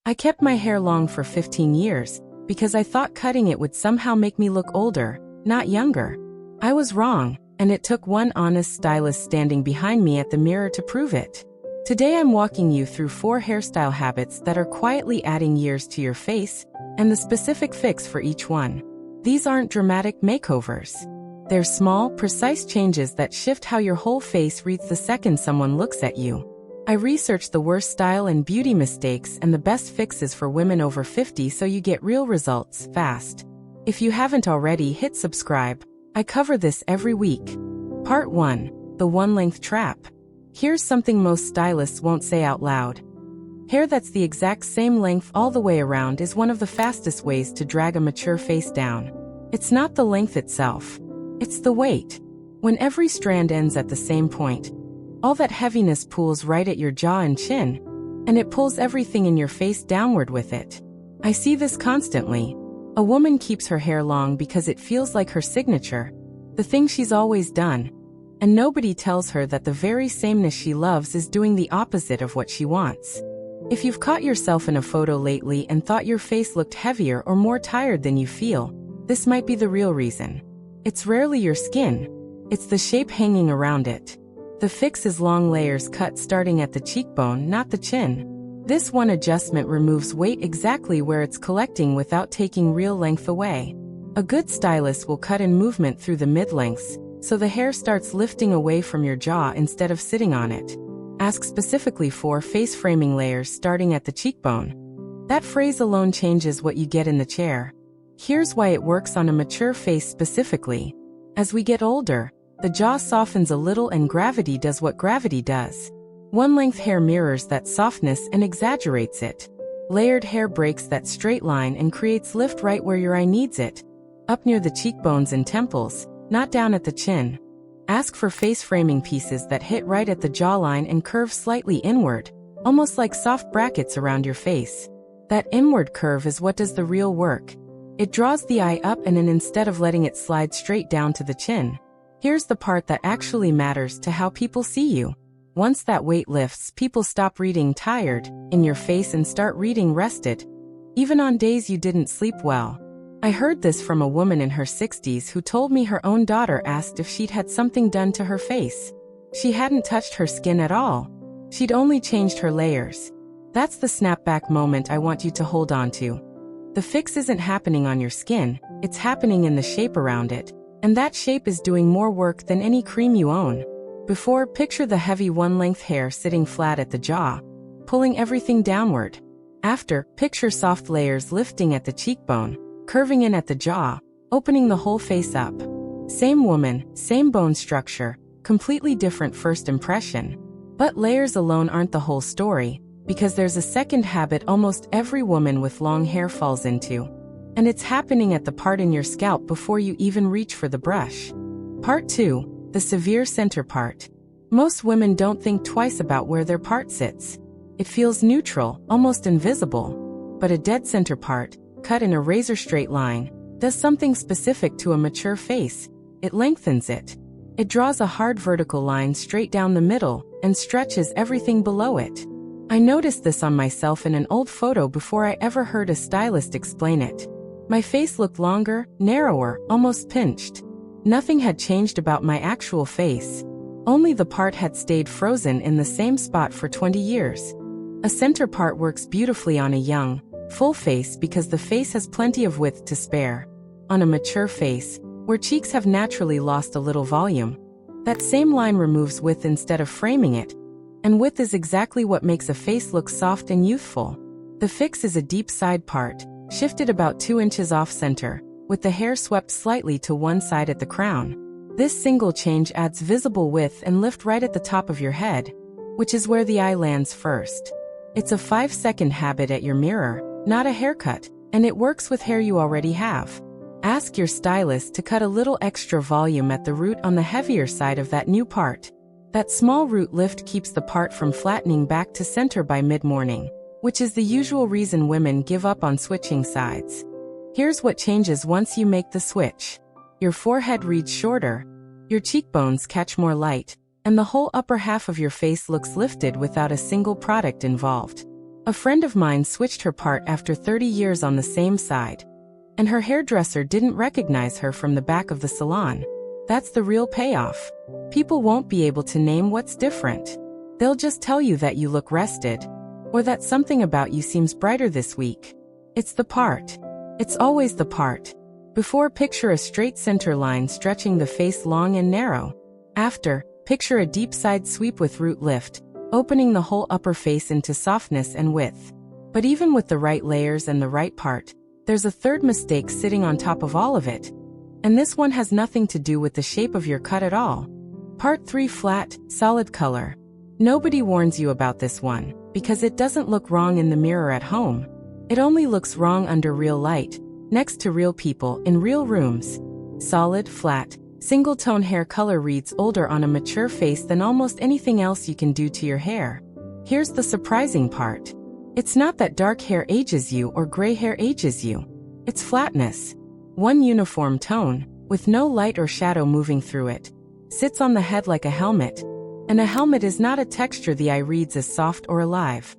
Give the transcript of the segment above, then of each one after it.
I kept my hair long for 15 years because I thought cutting it would somehow make me look older, not younger. I was wrong, and it took one honest stylist standing behind me at the mirror to prove it. Today I'm walking you through 4 hairstyle habits that are quietly adding years to your face, and the specific fix for each one. These aren't dramatic makeovers. They're small, precise changes that shift how your whole face reads the second someone looks at you. I researched the worst style and beauty mistakes and the best fixes for women over 50 so you get real results fast. If you haven't already, hit subscribe. I cover this every week. Part 1. The one-length trap. Here's something most stylists won't say out loud. Hair that's the exact same length all the way around is one of the fastest ways to drag a mature face down. It's not the length itself. It's the weight. When every strand ends at the same point, all that heaviness pools right at your jaw and chin, and it pulls everything in your face downward with it. I see this constantly. A woman keeps her hair long because it feels like her signature, the thing she's always done. And nobody tells her that the very sameness she loves is doing the opposite of what she wants. If you've caught yourself in a photo lately and thought your face looked heavier or more tired than you feel, this might be the real reason. It's rarely your skin. It's the shape hanging around it. The fix is long layers cut starting at the cheekbone, not the chin. This one adjustment removes weight exactly where it's collecting without taking real length away. A good stylist will cut in movement through the mid-lengths, so the hair starts lifting away from your jaw instead of sitting on it. Ask specifically for face framing layers starting at the cheekbone. That phrase alone changes what you get in the chair. Here's why it works on a mature face specifically. As we get older, the jaw softens a little and gravity does what gravity does. One-length hair mirrors that softness and exaggerates it. Layered hair breaks that straight line and creates lift right where your eye needs it, up near the cheekbones and temples, not down at the chin. Ask for face framing pieces that hit right at the jawline and curve slightly inward, almost like soft brackets around your face. That inward curve is what does the real work. It draws the eye up and in instead of letting it slide straight down to the chin. Here's the part that actually matters to how people see you. Once that weight lifts, people stop reading tired in your face and start reading rested, even on days you didn't sleep well. I heard this from a woman in her 60s who told me her own daughter asked if she'd had something done to her face. She hadn't touched her skin at all. She'd only changed her layers. That's the snapback moment I want you to hold on to. The fix isn't happening on your skin, it's happening in the shape around it, and that shape is doing more work than any cream you own. Before, picture the heavy one-length hair sitting flat at the jaw, pulling everything downward. After, picture soft layers lifting at the cheekbone, curving in at the jaw, opening the whole face up. Same woman, same bone structure, completely different first impression. But layers alone aren't the whole story, because there's a second habit almost every woman with long hair falls into. And it's happening at the part in your scalp before you even reach for the brush. Part 2. The severe center part. Most women don't think twice about where their part sits. It feels neutral, almost invisible. But a dead center part, cut in a razor-straight line, does something specific to a mature face. It lengthens it. It draws a hard vertical line straight down the middle and stretches everything below it. I noticed this on myself in an old photo before I ever heard a stylist explain it. My face looked longer, narrower, almost pinched. Nothing had changed about my actual face. Only the part had stayed frozen in the same spot for 20 years. A center part works beautifully on a young, full face because the face has plenty of width to spare. On a mature face, where cheeks have naturally lost a little volume, that same line removes width instead of framing it. And width is exactly what makes a face look soft and youthful. The fix is a deep side part, shifted about 2 inches off center, with the hair swept slightly to one side at the crown. This single change adds visible width and lift right at the top of your head, which is where the eye lands first. It's a 5-second habit at your mirror, not a haircut, and it works with hair you already have. Ask your stylist to cut a little extra volume at the root on the heavier side of that new part. That small root lift keeps the part from flattening back to center by mid-morning, which is the usual reason women give up on switching sides. Here's what changes once you make the switch. Your forehead reads shorter, your cheekbones catch more light, and the whole upper half of your face looks lifted without a single product involved. A friend of mine switched her part after 30 years on the same side. And her hairdresser didn't recognize her from the back of the salon. That's the real payoff. People won't be able to name what's different. They'll just tell you that you look rested, or that something about you seems brighter this week. It's the part. It's always the part. Before, picture a straight center line stretching the face long and narrow. After, picture a deep side sweep with root lift, opening the whole upper face into softness and width. But even with the right layers and the right part, there's a third mistake sitting on top of all of it. And this one has nothing to do with the shape of your cut at all. Part 3: flat, solid color. Nobody warns you about this one, because it doesn't look wrong in the mirror at home. It only looks wrong under real light, next to real people, in real rooms. Solid, flat, single-tone hair color reads older on a mature face than almost anything else you can do to your hair. Here's the surprising part. It's not that dark hair ages you or gray hair ages you. It's flatness. One uniform tone, with no light or shadow moving through it, sits on the head like a helmet. And a helmet is not a texture the eye reads as soft or alive.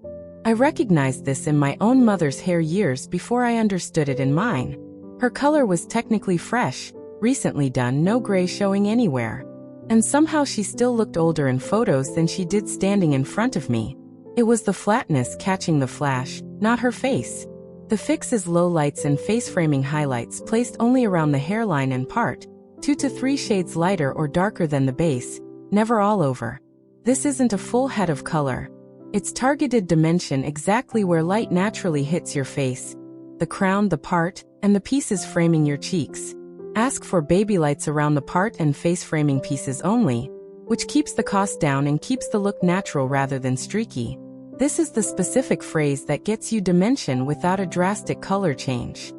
I recognized this in my own mother's hair years before I understood it in mine. Her color was technically fresh, recently done, no gray showing anywhere. And somehow she still looked older in photos than she did standing in front of me. It was the flatness catching the flash, not her face. The fix is low lights and face framing highlights placed only around the hairline and part, 2 to 3 shades lighter or darker than the base, never all over. This isn't a full head of color. It's targeted dimension exactly where light naturally hits your face. The crown, the part, and the pieces framing your cheeks. Ask for baby lights around the part and face framing pieces only, which keeps the cost down and keeps the look natural rather than streaky. This is the specific phrase that gets you dimension without a drastic color change.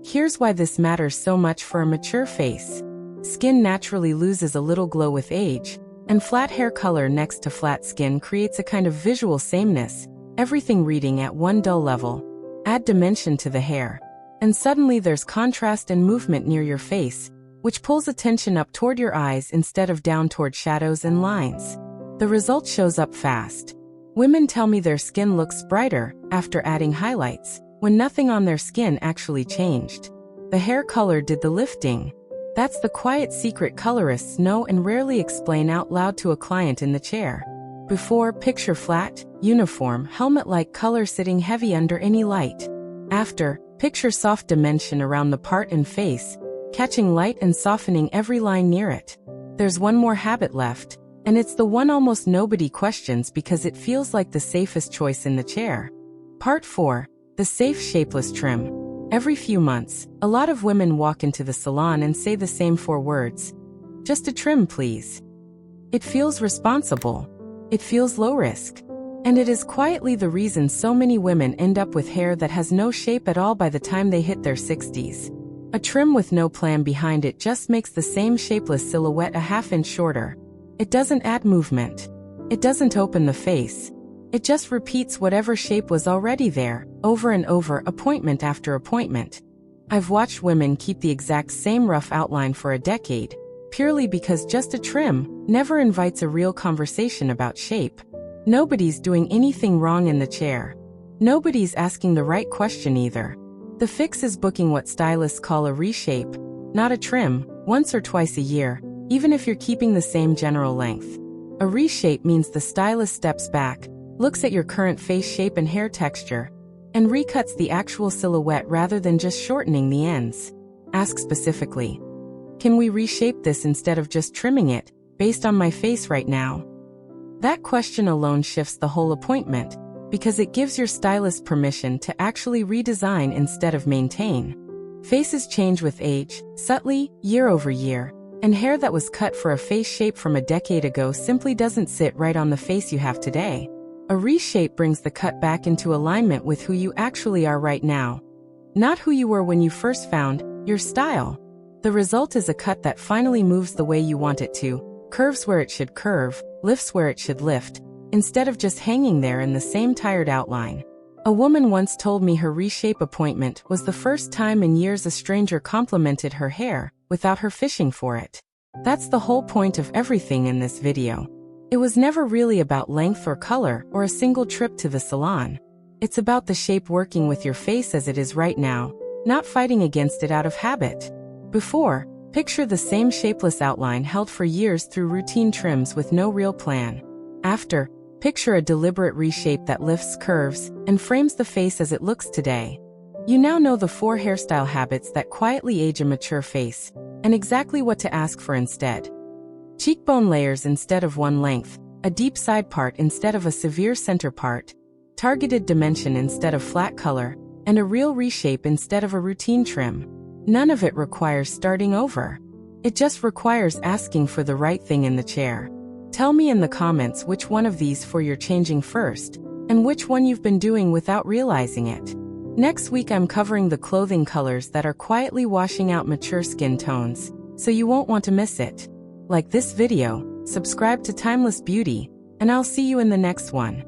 Here's why this matters so much for a mature face. Skin naturally loses a little glow with age, and flat hair color next to flat skin creates a kind of visual sameness, everything reading at one dull level. Add dimension to the hair, and suddenly there's contrast and movement near your face, which pulls attention up toward your eyes instead of down toward shadows and lines. The result shows up fast. Women tell me their skin looks brighter after adding highlights, when nothing on their skin actually changed. The hair color did the lifting. That's the quiet secret colorists know and rarely explain out loud to a client in the chair. Before, picture flat, uniform, helmet-like color sitting heavy under any light. After, picture soft dimension around the part and face, catching light and softening every line near it. There's one more habit left, and it's the one almost nobody questions because it feels like the safest choice in the chair. Part 4: the safe shapeless trim. Every few months, a lot of women walk into the salon and say the same 4 words. Just a trim, please. It feels responsible. It feels low risk. And it is quietly the reason so many women end up with hair that has no shape at all by the time they hit their 60s. A trim with no plan behind it just makes the same shapeless silhouette a half-inch shorter. It doesn't add movement. It doesn't open the face. It just repeats whatever shape was already there, over and over, appointment after appointment. I've watched women keep the exact same rough outline for a decade, purely because just a trim never invites a real conversation about shape. Nobody's doing anything wrong in the chair. Nobody's asking the right question either. The fix is booking what stylists call a reshape, not a trim, once or twice a year, even if you're keeping the same general length. A reshape means the stylist steps back, looks at your current face shape and hair texture, and recuts the actual silhouette rather than just shortening the ends. Ask specifically, can we reshape this instead of just trimming it, based on my face right now? That question alone shifts the whole appointment, because it gives your stylist permission to actually redesign instead of maintain. Faces change with age, subtly, year over year, and hair that was cut for a face shape from a decade ago simply doesn't sit right on the face you have today. A reshape brings the cut back into alignment with who you actually are right now, not who you were when you first found your style. The result is a cut that finally moves the way you want it to, curves where it should curve, lifts where it should lift, instead of just hanging there in the same tired outline. A woman once told me her reshape appointment was the first time in years a stranger complimented her hair without her fishing for it. That's the whole point of everything in this video. It was never really about length or color or a single trip to the salon. It's about the shape working with your face as it is right now, not fighting against it out of habit. Before, picture the same shapeless outline held for years through routine trims with no real plan. After, picture a deliberate reshape that lifts curves and frames the face as it looks today. You now know the 4 hairstyle habits that quietly age a mature face, and exactly what to ask for instead. Cheekbone layers instead of one length, a deep side part instead of a severe center part, targeted dimension instead of flat color, and a real reshape instead of a routine trim. None of it requires starting over. It just requires asking for the right thing in the chair. Tell me in the comments which one of these 4 you're changing first, and which one you've been doing without realizing it. Next week I'm covering the clothing colors that are quietly washing out mature skin tones, so you won't want to miss it. Like this video, subscribe to Timeless Beauty, and I'll see you in the next one.